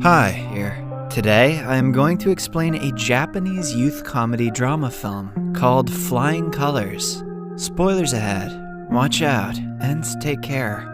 Hi, here. Today, I am going to explain a Japanese youth comedy drama film called Flying Colors. Spoilers ahead. Watch out and take care.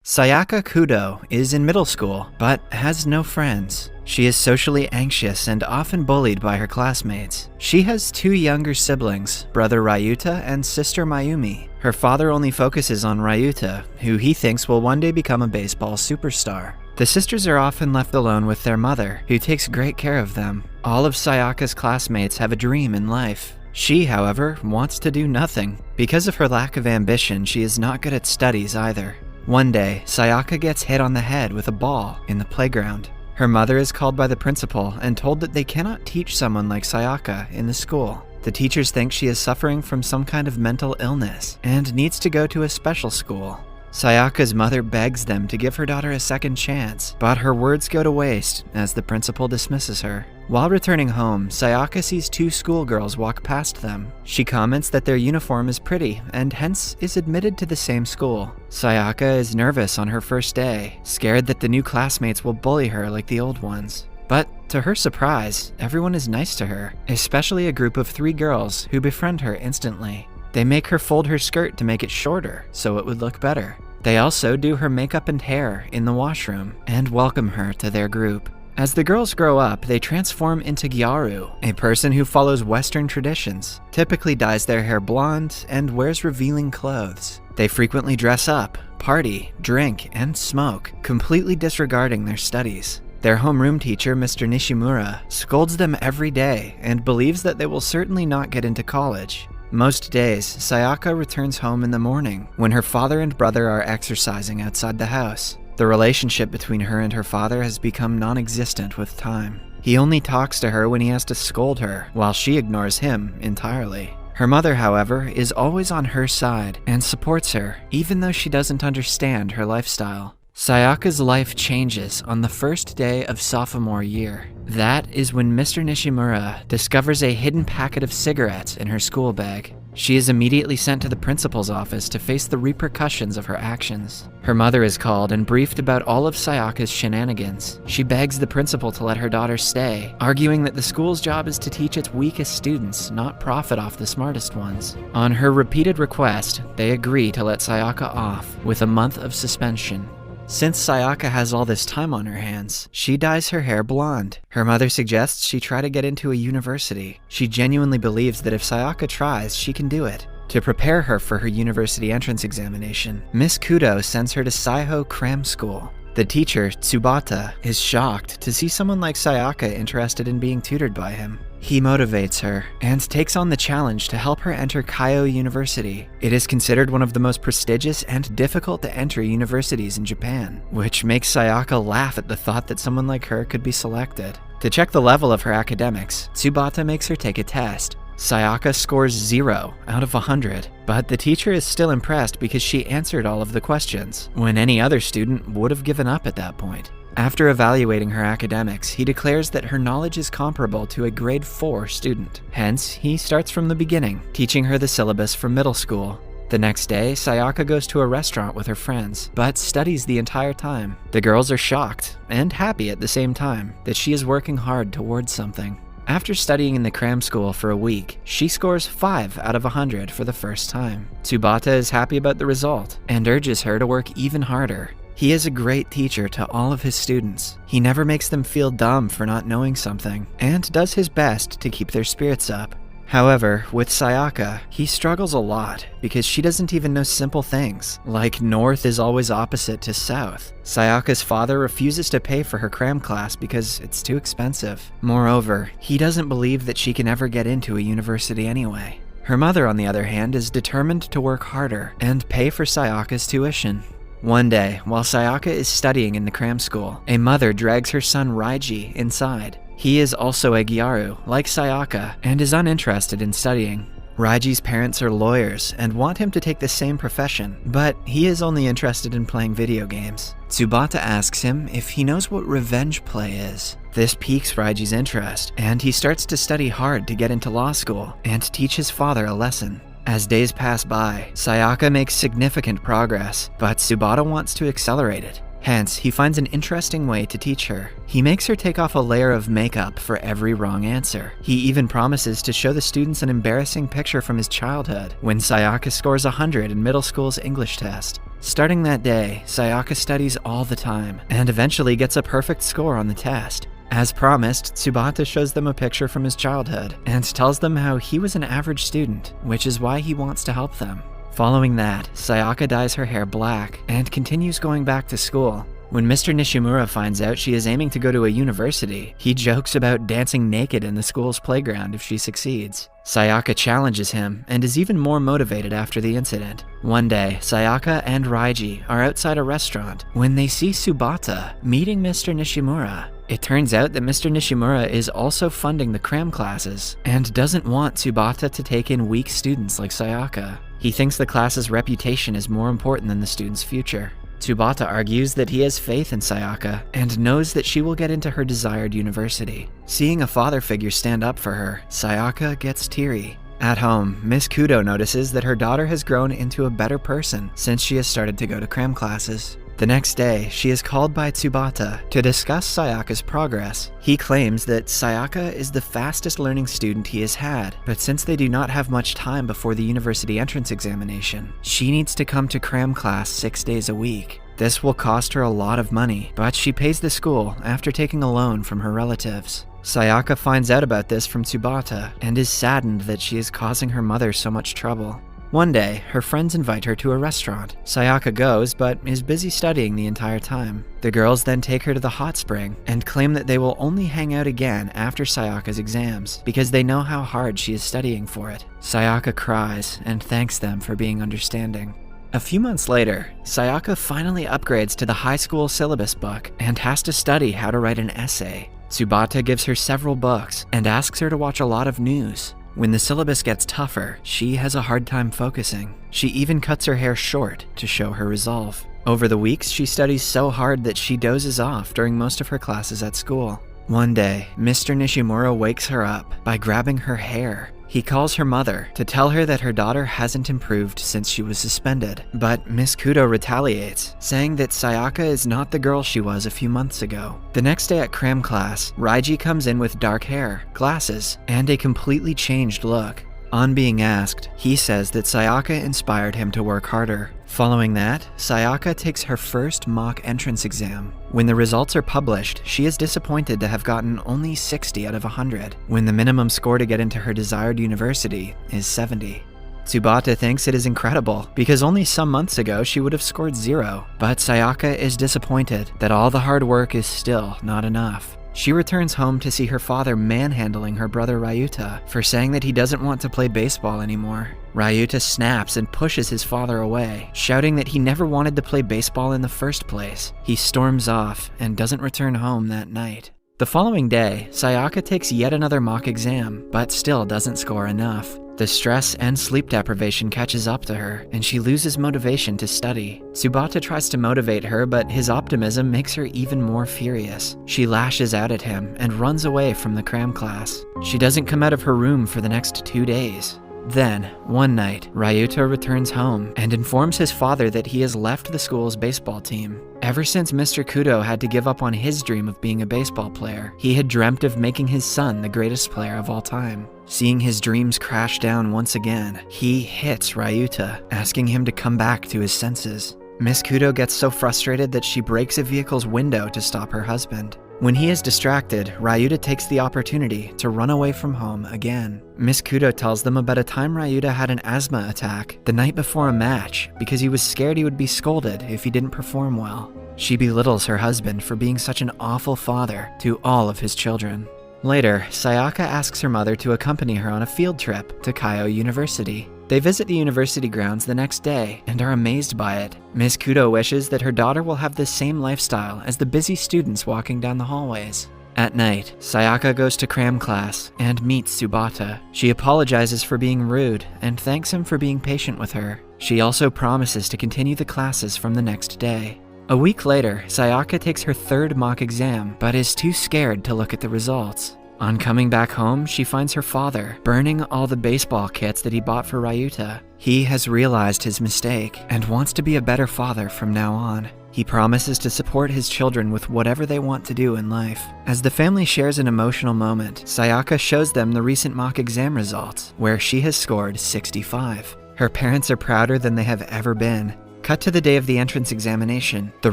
Sayaka Kudo is in middle school, but has no friends. She is socially anxious and often bullied by her classmates. She has two younger siblings, brother Ryuta and sister Mayumi. Her father only focuses on Ryuta, who he thinks will one day become a baseball superstar. The sisters are often left alone with their mother, who takes great care of them. All of Sayaka's classmates have a dream in life. She, however, wants to do nothing. Because of her lack of ambition, she is not good at studies either. One day, Sayaka gets hit on the head with a ball in the playground. Her mother is called by the principal and told that they cannot teach someone like Sayaka in the school. The teachers think she is suffering from some kind of mental illness and needs to go to a special school. Sayaka's mother begs them to give her daughter a second chance, but her words go to waste as the principal dismisses her. While returning home, Sayaka sees two schoolgirls walk past them. She comments that their uniform is pretty and hence is admitted to the same school. Sayaka is nervous on her first day, scared that the new classmates will bully her like the old ones. But to her surprise, everyone is nice to her, especially a group of three girls who befriend her instantly. They make her fold her skirt to make it shorter so it would look better. They also do her makeup and hair in the washroom and welcome her to their group. As the girls grow up, they transform into Gyaru, a person who follows Western traditions, typically dyes their hair blonde, and wears revealing clothes. They frequently dress up, party, drink, and smoke, completely disregarding their studies. Their homeroom teacher, Mr. Nishimura, scolds them every day and believes that they will certainly not get into college. Most days, Sayaka returns home in the morning when her father and brother are exercising outside the house. The relationship between her and her father has become non-existent with time. He only talks to her when he has to scold her, while she ignores him entirely. Her mother, however, is always on her side and supports her, even though she doesn't understand her lifestyle. Sayaka's life changes on the first day of sophomore year. That is when Mr. Nishimura discovers a hidden packet of cigarettes in her school bag. She is immediately sent to the principal's office to face the repercussions of her actions. Her mother is called and briefed about all of Sayaka's shenanigans. She begs the principal to let her daughter stay, arguing that the school's job is to teach its weakest students, not profit off the smartest ones. On her repeated request, they agree to let Sayaka off with a month of suspension. Since Sayaka has all this time on her hands, she dyes her hair blonde. Her mother suggests she try to get into a university. She genuinely believes that if Sayaka tries, she can do it. To prepare her for her university entrance examination, Miss Kudo sends her to Saiho Cram School. The teacher, Tsubata, is shocked to see someone like Sayaka interested in being tutored by him. He motivates her and takes on the challenge to help her enter Keio University. It is considered one of the most prestigious and difficult to enter universities in Japan, which makes Sayaka laugh at the thought that someone like her could be selected. To check the level of her academics, Tsubata makes her take a test. Sayaka scores 0 out of 100, but the teacher is still impressed because she answered all of the questions, when any other student would have given up at that point. After evaluating her academics, he declares that her knowledge is comparable to a grade 4 student. Hence, he starts from the beginning, teaching her the syllabus from middle school. The next day, Sayaka goes to a restaurant with her friends, but studies the entire time. The girls are shocked, and happy at the same time, that she is working hard towards something. After studying in the cram school for a week, she scores 5 out of 100 for the first time. Tsubata is happy about the result, and urges her to work even harder. He is a great teacher to all of his students. He never makes them feel dumb for not knowing something, and does his best to keep their spirits up. However, with Sayaka, he struggles a lot because she doesn't even know simple things, like north is always opposite to south. Sayaka's father refuses to pay for her cram class because it's too expensive. Moreover, he doesn't believe that she can ever get into a university anyway. Her mother, on the other hand, is determined to work harder and pay for Sayaka's tuition. One day, while Sayaka is studying in the cram school, a mother drags her son Raiji inside. He is also a Gyaru, like Sayaka, and is uninterested in studying. Raiji's parents are lawyers and want him to take the same profession, but he is only interested in playing video games. Tsubata asks him if he knows what revenge play is. This piques Raiji's interest, and he starts to study hard to get into law school and teach his father a lesson. As days pass by, Sayaka makes significant progress, but Tsubata wants to accelerate it. Hence, he finds an interesting way to teach her. He makes her take off a layer of makeup for every wrong answer. He even promises to show the students an embarrassing picture from his childhood when Sayaka scores 100 in middle school's English test. Starting that day, Sayaka studies all the time and eventually gets a perfect score on the test. As promised, Tsubata shows them a picture from his childhood and tells them how he was an average student, which is why he wants to help them. Following that, Sayaka dyes her hair black and continues going back to school. When Mr. Nishimura finds out she is aiming to go to a university, he jokes about dancing naked in the school's playground if she succeeds. Sayaka challenges him and is even more motivated after the incident. One day, Sayaka and Raiji are outside a restaurant when they see Tsubata meeting Mr. Nishimura. It turns out that Mr. Nishimura is also funding the cram classes and doesn't want Tsubata to take in weak students like Sayaka. He thinks the class's reputation is more important than the student's future. Tsubata argues that he has faith in Sayaka and knows that she will get into her desired university. Seeing a father figure stand up for her, Sayaka gets teary. At home, Miss Kudo notices that her daughter has grown into a better person since she has started to go to cram classes. The next day, she is called by Tsubata to discuss Sayaka's progress. He claims that Sayaka is the fastest learning student he has had, but since they do not have much time before the university entrance examination, she needs to come to cram class 6 days a week. This will cost her a lot of money, but she pays the school after taking a loan from her relatives. Sayaka finds out about this from Tsubata and is saddened that she is causing her mother so much trouble. One day, her friends invite her to a restaurant. Sayaka goes, but is busy studying the entire time. The girls then take her to the hot spring and claim that they will only hang out again after Sayaka's exams because they know how hard she is studying for it. Sayaka cries and thanks them for being understanding. A few months later, Sayaka finally upgrades to the high school syllabus book and has to study how to write an essay. Tsubata gives her several books and asks her to watch a lot of news. When the syllabus gets tougher, she has a hard time focusing. She even cuts her hair short to show her resolve. Over the weeks, she studies so hard that she dozes off during most of her classes at school. One day, Mr. Nishimura wakes her up by grabbing her hair. He calls her mother to tell her that her daughter hasn't improved since she was suspended, but Miss Kudo retaliates, saying that Sayaka is not the girl she was a few months ago. The next day at cram class, Raiji comes in with dark hair, glasses, and a completely changed look. On being asked, he says that Sayaka inspired him to work harder. Following that, Sayaka takes her first mock entrance exam. When the results are published, she is disappointed to have gotten only 60 out of 100, when the minimum score to get into her desired university is 70. Tsubata thinks it is incredible because only some months ago she would have scored 0, but Sayaka is disappointed that all the hard work is still not enough. She returns home to see her father manhandling her brother Ryuta for saying that he doesn't want to play baseball anymore. Ryuta snaps and pushes his father away, shouting that he never wanted to play baseball in the first place. He storms off and doesn't return home that night. The following day, Sayaka takes yet another mock exam, but still doesn't score enough. The stress and sleep deprivation catches up to her, and she loses motivation to study. Tsubata tries to motivate her, but his optimism makes her even more furious. She lashes out at him and runs away from the cram class. She doesn't come out of her room for the next 2 days. Then, one night, Ryuta returns home and informs his father that he has left the school's baseball team. Ever since Mr. Kudo had to give up on his dream of being a baseball player, he had dreamt of making his son the greatest player of all time. Seeing his dreams crash down once again, he hits Ryuta, asking him to come back to his senses. Miss Kudo gets so frustrated that she breaks a vehicle's window to stop her husband. When he is distracted, Ryuta takes the opportunity to run away from home again. Miss Kudo tells them about a time Ryuta had an asthma attack the night before a match because he was scared he would be scolded if he didn't perform well. She belittles her husband for being such an awful father to all of his children. Later, Sayaka asks her mother to accompany her on a field trip to Keio University. They visit the university grounds the next day and are amazed by it. Miss Kudo wishes that her daughter will have the same lifestyle as the busy students walking down the hallways. At night, Sayaka goes to cram class and meets Tsubata. She apologizes for being rude and thanks him for being patient with her. She also promises to continue the classes from the next day. A week later, Sayaka takes her third mock exam, but is too scared to look at the results. On coming back home, she finds her father burning all the baseball kits that he bought for Ryuta. He has realized his mistake and wants to be a better father from now on. He promises to support his children with whatever they want to do in life. As the family shares an emotional moment, Sayaka shows them the recent mock exam results, where she has scored 65. Her parents are prouder than they have ever been. Cut to the day of the entrance examination. The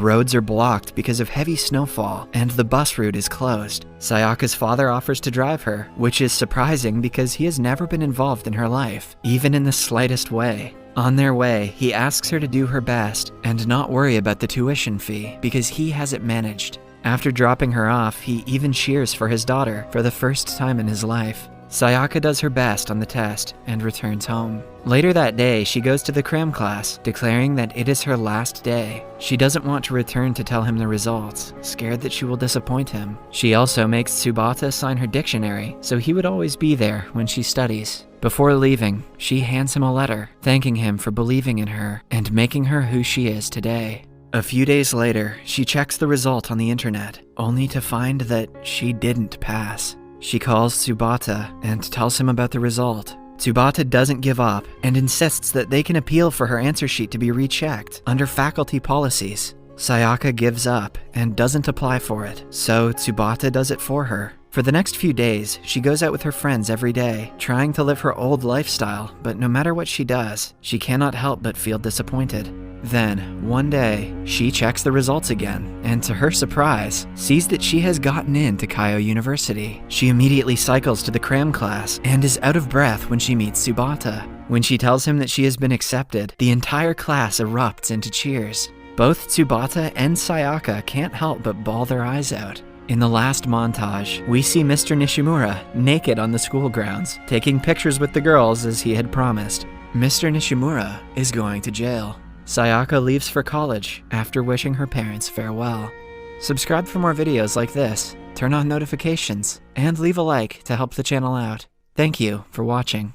roads are blocked because of heavy snowfall, and the bus route is closed. Sayaka's father offers to drive her, which is surprising because he has never been involved in her life, even in the slightest way. On their way, he asks her to do her best and not worry about the tuition fee because he has it managed. After dropping her off, he even cheers for his daughter for the first time in his life. Sayaka does her best on the test and returns home. Later that day, she goes to the cram class, declaring that it is her last day. She doesn't want to return to tell him the results, scared that she will disappoint him. She also makes Tsubata sign her dictionary, so he would always be there when she studies. Before leaving, she hands him a letter, thanking him for believing in her and making her who she is today. A few days later, she checks the result on the internet, only to find that she didn't pass. She calls Tsubata and tells him about the result. Tsubata doesn't give up and insists that they can appeal for her answer sheet to be rechecked under faculty policies. Sayaka gives up and doesn't apply for it, so Tsubata does it for her. For the next few days, she goes out with her friends every day, trying to live her old lifestyle, but no matter what she does, she cannot help but feel disappointed. Then, one day, she checks the results again, and to her surprise, sees that she has gotten into Keio University. She immediately cycles to the cram class and is out of breath when she meets Tsubata. When she tells him that she has been accepted, the entire class erupts into cheers. Both Tsubata and Sayaka can't help but bawl their eyes out. In the last montage, we see Mr. Nishimura naked on the school grounds, taking pictures with the girls as he had promised. Mr. Nishimura is going to jail. Sayaka leaves for college after wishing her parents farewell. Subscribe for more videos like this, turn on notifications, and leave a like to help the channel out. Thank you for watching.